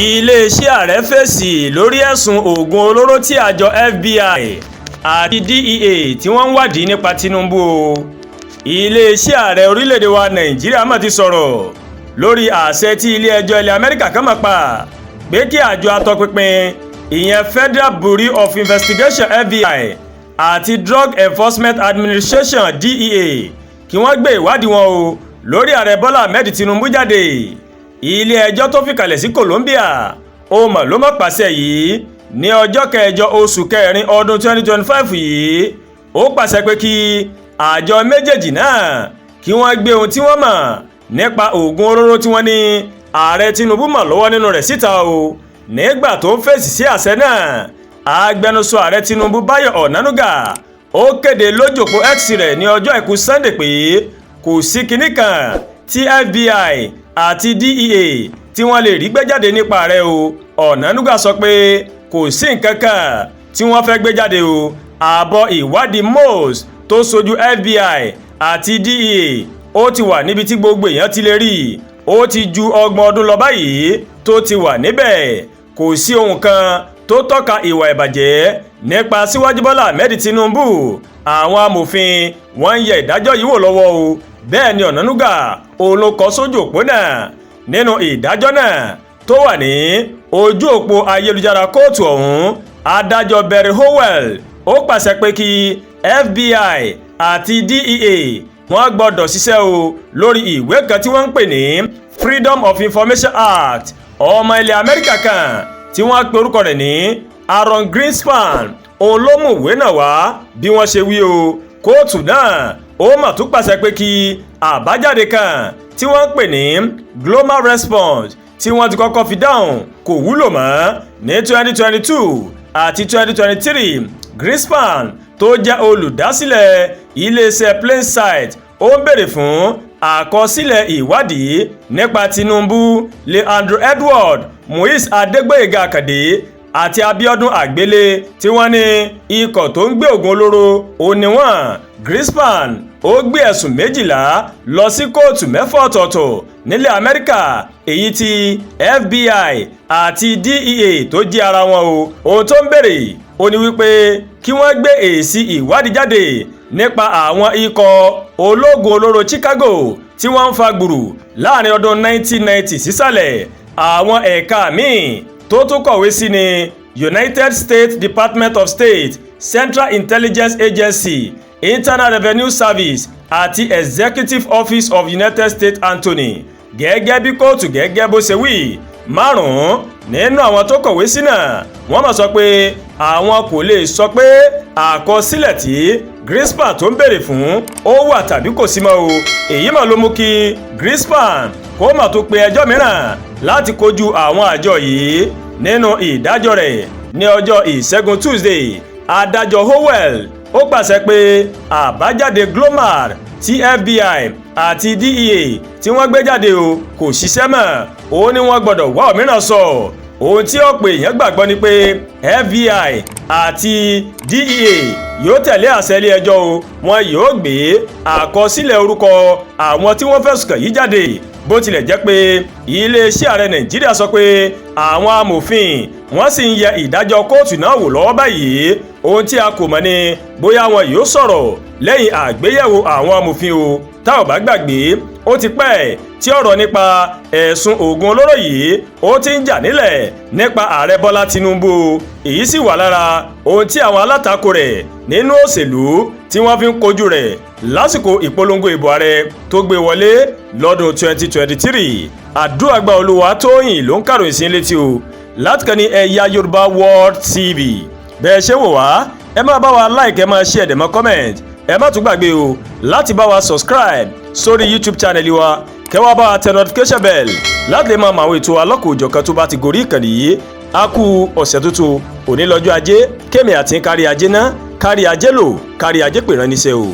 iléeṣẹ́ ààrẹ fèsì lórí ẹ̀sùn oògùn olóró tí àjọ FBI àti DEA tí wọ́n ń wádìí nípa Tinubu. iléeṣẹ́ ààrẹ orílẹ̀-èdè wa Nàìjíríà mà ti sọ̀rọ̀ lórí àṣẹ tí ilé-ẹjọ́ ilẹ̀ Amẹ́ríkà kan máa pa pé kí àjọ atọpinpin ìyẹn Federal Bureau of Investigation FBI àti Drug Enforcement Administration DEA kí wọ́n gbé ìwádìí wọn o lórí ààrẹ Bọ́lá Ahmed Tinubu jáde. ilé-ẹjọ́ tó fìkàlẹ̀ sí Colombia ó mà ló mọ̀ pàṣẹ yìí ní ọjọ́ kẹjọ oṣù kẹrin ọdún 2025 yìí. ó pàṣẹ pé kí àjọ méjèèjì náà kí wọ́n gbé ohun tí wọ́n mọ̀ nípa oògùn olóró tí wọ́n ní ààrẹ Tinubu mọ̀ lọ́wọ́ nínú rẹ̀ síta o. nígbà tó ń fèsì sí àṣẹ náà, agbẹnusọ ààrẹ Tinubu Báyọ̀ Ọ̀nánúgà ó kéde lójú òpó X rẹ̀ ní ọjọ́ àìkú Sunday pé kò sí kinní kan tí FBI àti DEA tí wọ́n lè rí gbé jáde nípa rẹ̀ o. Ọ̀nánúgà sọ pé kò sí nǹkan kan tí wọ́n fẹ́ gbé jáde o. àbọ̀ ìwádìí MOSS tó sojú FBI àti DEA ó ti wà níbi tí gbogbo èèyàn ti lè rí. ó ti ju 30 ọdún lọ báyìí tó ti wà níbẹ̀. kò sí ohun kan tó tọ́ka ìwà ìbàjẹ́ nípa Síwájú Bọ́lá Ahmed Tinubu. àwọn amòfin wọ́n ń yẹ ìdájọ́ yìí wò lọ́wọ́ o. bẹ́ẹ̀ ni Ọ̀nánúgà òun ló kọ sójú òpó náà nínú ìdájọ́ náà tó wà ní ojú òpó ayélujára kóòtù ọ̀hún. adájọ́ Barry Howell ó pàṣẹ pé kí FBI àti DEA wọ́n gbọ́dọ̀ ṣiṣẹ́ o lórí ìwé kan tí wọ́n ń pè ní Freedom of Information Act. ọmọ ilẹ̀ Amẹ́ríkà kan tí wọ́n pe orúkọ rẹ̀ ní Aaron Greenspan òun ló mú ìwé náà wá bí wọ́n ṣe wí o. kóòtù náà ó mà tún pàṣẹ pé kí àbájáde kan tí wọ́n ń pè ní Global Response tí wọ́n ti kọ́kọ́ fi dáhùn kò wúlò mọ́ ní 2022 àti 2023. Greenspan tó jẹ́ olùdásílẹ̀ iléeṣẹ́ Plainsight ó ń béèrè fún àkọsílẹ̀ ìwádìí nípa Tinubu, Leandro Edward, Muiz Adégbóyèga Àkàndé àti Abíọ́dún Àgbélé tí wọ́n ní ikọ̀ tó ń gbé oògùn olóró oníwọ̀n. Greenspan ó gbé ẹ̀sùn 12 lọ sí kóòtù 6 ọ̀tọ̀ọ̀tọ̀ nílẹ̀ Amẹ́ríkà, èyí tí FBI àti DEA tó jẹ́ ara wọn o. ohun tó ń béèrè ó ní wípé kí wọ́n gbé èsì ìwádìí jáde nípa àwọn ikọ̀ ológun olóró Chicago tí wọ́n ń fa gbùrù láàrin ọdún 1990 sísàlẹ̀. àwọn ẹ̀ka míì tó tún kọ̀wé sí ni United States Department of State, Central Intelligence Agency, Internal Revenue Service àti Executive Office of United States Attorney. gẹ́gẹ́ bí kóòtù gẹ́gẹ́ bó ṣe wí, 5 nínú àwọn tó kọ̀wé sí náà wọ́n mọ̀ sọ pé àwọn kò lè sọ pé àkọsílẹ̀ tí Greenspan tó ń béèrè fún ó wà tàbí kò sí mọ́ o. èyí mà ló mú kí Greenspan kó mà tó pe ẹjọ́ mìíràn láti kojú àwọn àjọ yìí. nínú ìdájọ́ rẹ̀ ní ọjọ́ ìṣẹ́gun Tuesday, adájọ́ Howell ó pàṣẹ pé àbájáde Glomar tí FBI àti DEA tí wọ́n gbé jáde o kò ṣiṣẹ́ mọ́. ó ní wọ́n gbọ́dọ̀ wá òmíràn sọ. ohun tí ọ̀pọ̀ èèyàn gbàgbọ́ ni pé FBI àti DEA yóò tẹ̀lé àṣẹ ilé ẹjọ́ o. wọn yóò gbé àkọsílẹ̀ orúkọ àwọn tí wọ́n fẹ̀sùn kàn yìí jáde. bó tilẹ̀ jẹ́ pé iléeṣẹ́ ààrẹ Nàìjíríà sọ pé àwọn amòfin wọ́n sì ń yẹ ìdájọ́ kóòtù náà wò lọ́wọ́ báyìí. ohun tí a kò mọ̀ ni bóyá wọn yóò sọ̀rọ̀ lẹ́yìn àgbéyẹ̀wò àwọn amòfin o. tá ò bá gbàgbé, ó ti pẹ́ tí ọ̀rọ̀ nípa ẹ̀sùn oògùn olóró yìí ó ti ń jà nílẹ̀ nípa ààrẹ Bọ́lá Tinubu. èyí sì wà lára ohun tí àwọn alátakò rẹ̀ nínú òṣèlú tí wọ́n fi ń kojú rẹ̀ lásìkò ìpolongo ìbò ààrẹ tó gbé wọlé lọ́dún 2023. Àdúràgbà Olúwatóyìn ló ń kàròyìn sí létí o láti kàn ní Eyayorubaworldtv. bẹ́ẹ̀ ṣe wò wá, ẹ máa bá wa like, ẹ máa share, ẹ máa comment. ẹ má tún gbàgbé o láti bá wa subscribe sórí YouTube channel wa, kẹ́ wá bá wa tẹ notification bell láti lè máa mọ àwọn ètò alọ́kùnjọ̀kan tó bá ti gorí ìkànnì yìí. a kú ọ̀sẹ̀ tuntun, òní lọ́jọ́ ajé, kémi àti kárí ajé ná, kárí ajé lò, kárí ajé pè rán níṣẹ́ o.